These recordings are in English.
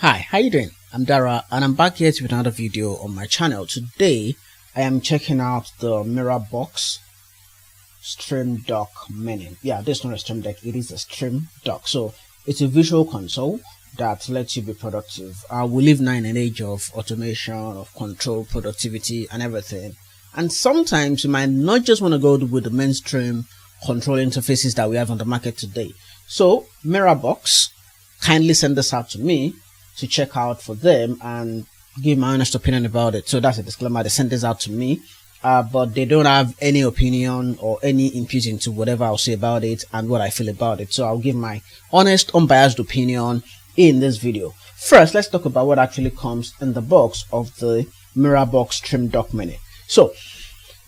Hi, how you doing? I'm Dara and I'm back here with another video on my channel. Today I am checking out the Mirabox Stream Dock menu. Yeah, this is not a Stream Deck, it is a Stream Dock. So it's a visual console that lets you be productive. We live now in an age of automation, of control, productivity and everything. And sometimes you might not just want to go with the mainstream control interfaces that we have on the market today. So Mirabox kindly sent this out to me to check out for them and give my honest opinion about it. So that's a disclaimer. They sent this out to me, but they don't have any opinion or any input into whatever I'll say about it and what I feel about it. So I'll give my honest, unbiased opinion in this video. First, let's talk about what actually comes in the box of the Mirabox Stream Dock Mini. So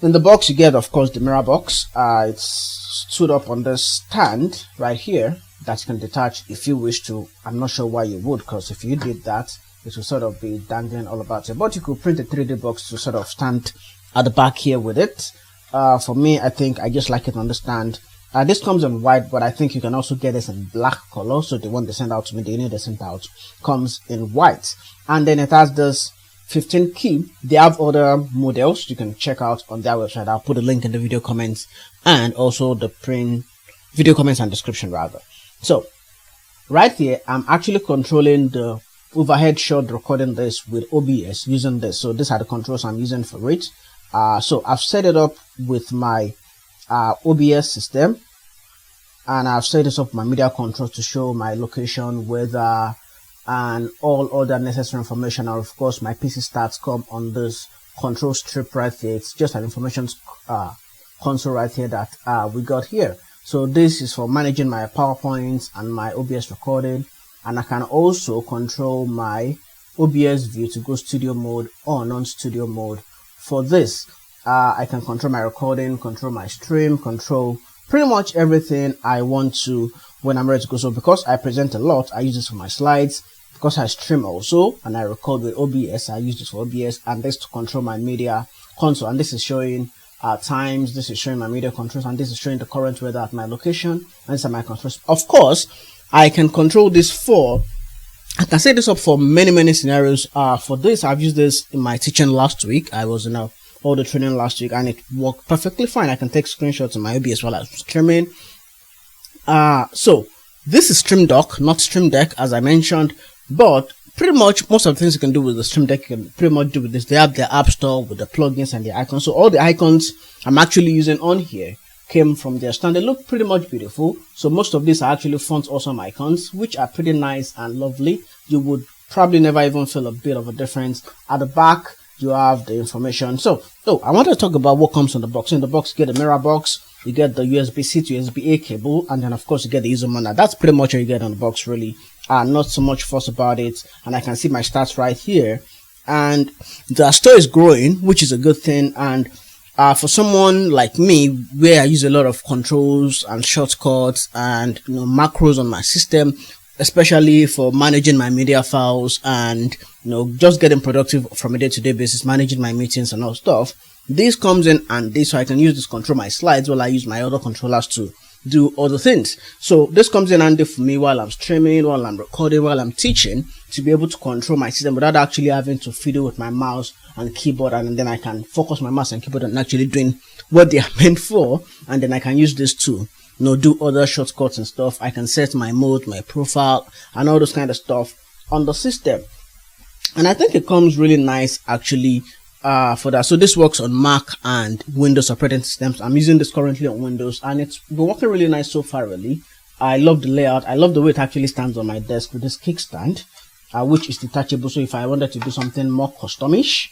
in the box you get, of course, the Mirabox. It's stood up on this stand right here that you can detach if you wish to. I'm not sure why you would, because if you did that, it would sort of be dangling all about it. But you could print a 3D box to sort of stand at the back here with it. For me, I think I just like it on the stand. This comes in white, but I think you can also get this in black color. So the one they sent out to me, the unit they sent out, comes in white. And then it has this 15 key. They have other models you can check out on their website. I'll put a link in the video comments and also the video comments and description rather. So right here, I'm actually controlling the overhead shot recording this with OBS using this. So these are the controls I'm using for it. So I've set it up with my OBS system, and I've set this up with my media control to show my location, weather, and all other necessary information. And of course, my PC stats come on this control strip right here. It's just an information console right here that we got here. So this is for managing my PowerPoints and my OBS recording, and I can also control my OBS view to go studio mode or non-studio mode. For this, I can control my recording, control my stream, control pretty much everything I want to when I'm ready to go. So because I present a lot, I use this for my slides. Because I stream also and I record with OBS, I use this for OBS, and this to control my media console. And this is showing times, this is showing my media controls, and this is showing the current weather at my location, and these are my controls. Of course, I can control this I can set this up for many scenarios. For this, I've used this in my teaching last week. I was in all the training last week, and it worked perfectly fine. I can take screenshots of my OBS while I was streaming. So this is Stream Dock, not Stream Deck, as I mentioned, but pretty much most of the things you can do with the Stream Deck, you can pretty much do with this. They have their app store with the plugins and the icons. So all the icons I'm actually using on here came from their stand. They look pretty much beautiful. So most of these are actually font awesome icons, which are pretty nice and lovely. You would probably never even feel a bit of a difference. At the back, you have the information. So I want to talk about what comes in the box. In the box, you get the Mirabox, you get the USB-C to USB-A cable, and then of course you get the user manual. That's pretty much what you get on the box, really. Not so much fuss about it, and I can see my stats right here, and the store is growing, which is a good thing. And for someone like me, where I use a lot of controls and shortcuts and macros on my system, especially for managing my media files and just getting productive from a day-to-day basis, managing my meetings and all stuff, this comes in handy. So I can use this to control my slides while I use my other controllers to do other things. So this comes in handy for me while I'm streaming, while I'm recording, while I'm teaching, to be able to control my system without actually having to fiddle with my mouse and keyboard, and then I can focus my mouse and keyboard on actually doing what they are meant for, and then I can use this to do other shortcuts and stuff. I can set my mode, my profile, and all those kind of stuff on the system, and I think it comes really nice actually for that. So this works on Mac and Windows operating systems. I'm using this currently on Windows, and it's been working really nice so far. Really, I love the layout. I love the way it actually stands on my desk with this kickstand, which is detachable. So if I wanted to do something more customish,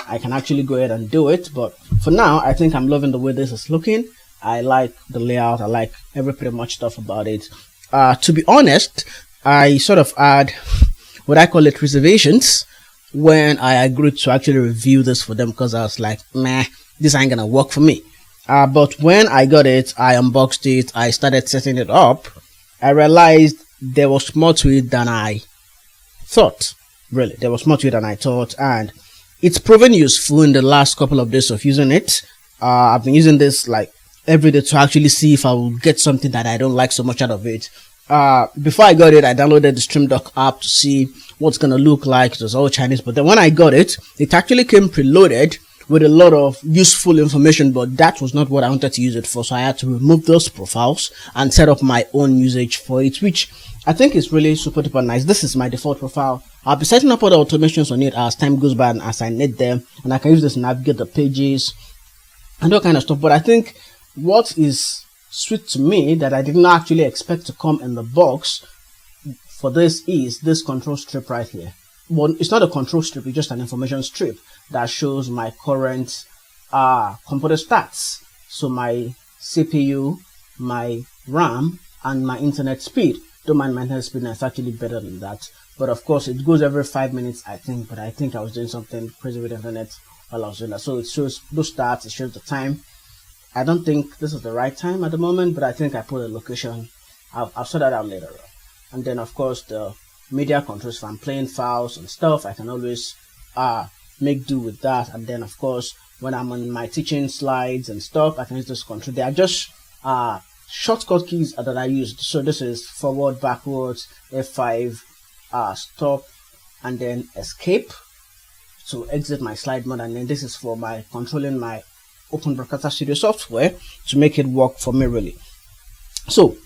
I can actually go ahead and do it. But for now, I think I'm loving the way this is looking. I like the layout. I like pretty much stuff about it. To be honest, I sort of had what I call it reservations when I agreed to actually review this for them, because I was like, meh, this ain't gonna work for me. But when I got it, I unboxed it, I started setting it up, I realized there was more to it than I thought. Really, there was more to it than I thought, and it's proven useful in the last couple of days of using it. I've been using this like every day to actually see if I will get something that I don't like so much out of it. before I got it, I downloaded the Stream Dock app to see what's gonna look like. It was all Chinese, but then when I got it, it actually came preloaded with a lot of useful information, but that was not what I wanted to use it for. So I had to remove those profiles and set up my own usage for it, which I think is really super duper nice. This is my default profile. I'll be setting up other automations on it as time goes by and as I need them, and I can use this to navigate the pages and all kind of stuff. But I think what is sweet to me that I did not actually expect to come in the box for this is this control strip right here. Well, it's not a control strip, it's just an information strip that shows my current computer stats. So my CPU, my RAM, and my internet speed. Don't mind my internet speed, it's actually better than that. But of course, it goes every 5 minutes, I think. But I think I was doing something crazy with the internet while I was doing that. So it shows those stats, it shows the time. I don't think this is the right time at the moment, but I think I put a location. I'll sort that out later on. And then, of course, the media controls. If I'm playing files and stuff, I can always make do with that. And then, of course, when I'm on my teaching slides and stuff, I can use this control. They are just shortcut keys that I used. So this is forward, backwards, F5, stop, and then escape to exit my slide mode. And then this is for my controlling my Open Broadcaster Studio software to make it work for me really. So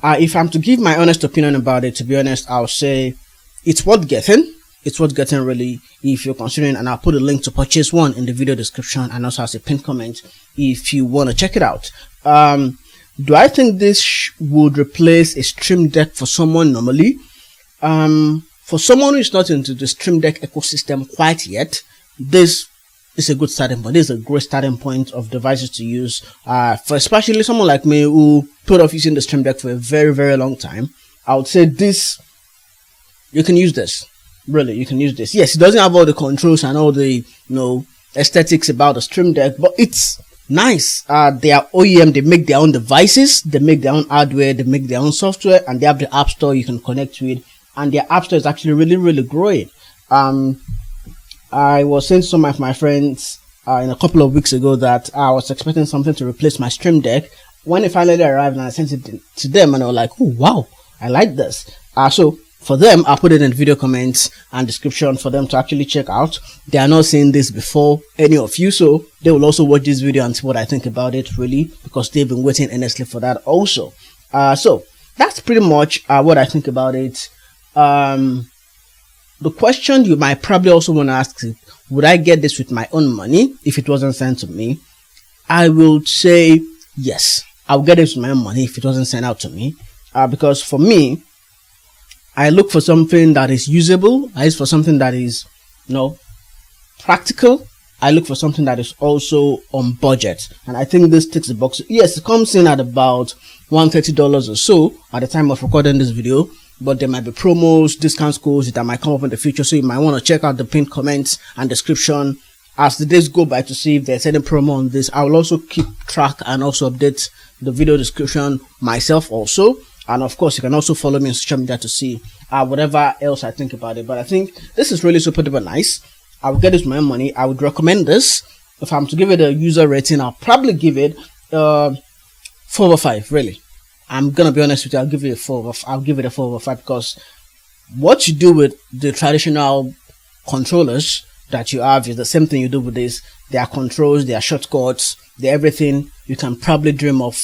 if I'm to give my honest opinion about it, to be honest, I'll say it's worth getting. It's worth getting really if you're considering, and I'll put a link to purchase one in the video description and also as a pinned comment if you want to check it out. Do I think this would replace a Stream Deck for someone normally? For someone who's not into the Stream Deck ecosystem quite yet, this is a good starting point. This is a great starting point of devices to use. For especially someone like me who put off using the Stream Deck for a very, very long time, I would say this, you can use this. Really, you can use this. Yes, it doesn't have all the controls and all the, aesthetics about the Stream Deck, but it's nice. They are OEM, they make their own devices, they make their own hardware, they make their own software, and they have the app store you can connect with, and their app store is actually really, really growing. I was saying to some of my friends in a couple of weeks ago that I was expecting something to replace my Stream Deck. When it finally arrived and I sent it to them, and they were like, oh wow, I like this. So for them, I'll put it in the video comments and description for them to actually check out. They are not seeing this before any of you, so they will also watch this video and see what I think about it really, because they've been waiting earnestly for that also. So that's pretty much what I think about it. The question you might probably also want to ask is, would I get this with my own money if it wasn't sent to me? I will say yes. I'll get it with my own money if it wasn't sent out to me. Because for me, I look for something that is usable. I look for something that is, practical. I look for something that is also on budget. And I think this ticks the box. Yes, it comes in at about $130 or so at the time of recording this video. But there might be promos, discount codes that might come up in the future. So you might want to check out the pinned comments and description as the days go by to see if there's any promo on this. I will also keep track and also update the video description myself also. And of course, you can also follow me on social media to see whatever else I think about it. But I think this is really super duper nice. I would get this with my own money. I would recommend this. If I'm to give it a user rating, I'll probably give it 4 over 5, really. I'm gonna be honest with you, I'll give it a 4 over 5 because what you do with the traditional controllers that you have is the same thing you do with this. There are controls, there are shortcuts, they're everything you can probably dream of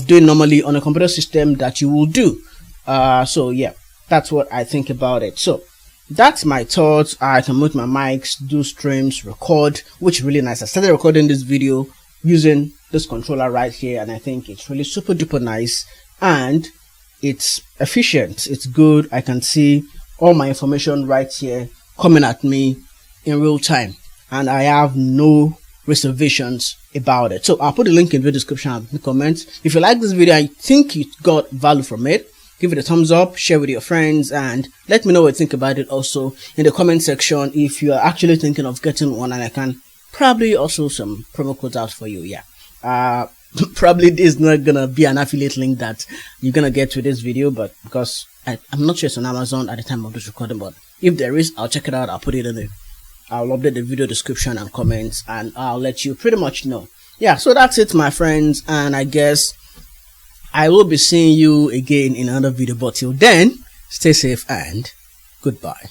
doing normally on a computer system that you will do. So yeah, that's what I think about it. So that's my thoughts. I can mute my mics, do streams, record, which is really nice. I started recording this video using this controller right here, and I think it's really super duper nice and it's efficient. It's good. I can see all my information right here coming at me in real time, and I have no reservations about it. So I'll put the link in the description and the comments. If you like this video, I think you got value from it, give it a thumbs up, share with your friends, and let me know what you think about it also in the comment section if you are actually thinking of getting one, and I can probably also some promo codes out for you. Yeah, probably this is not gonna be an affiliate link that you're gonna get with this video, but because I'm not sure it's on Amazon at the time of this recording, but if there is, I'll check it out. I'll put it in the I'll update the video description and comments, and I'll let you pretty much know. Yeah, so that's it, my friends, and I guess I will be seeing you again in another video, but till then, stay safe and goodbye.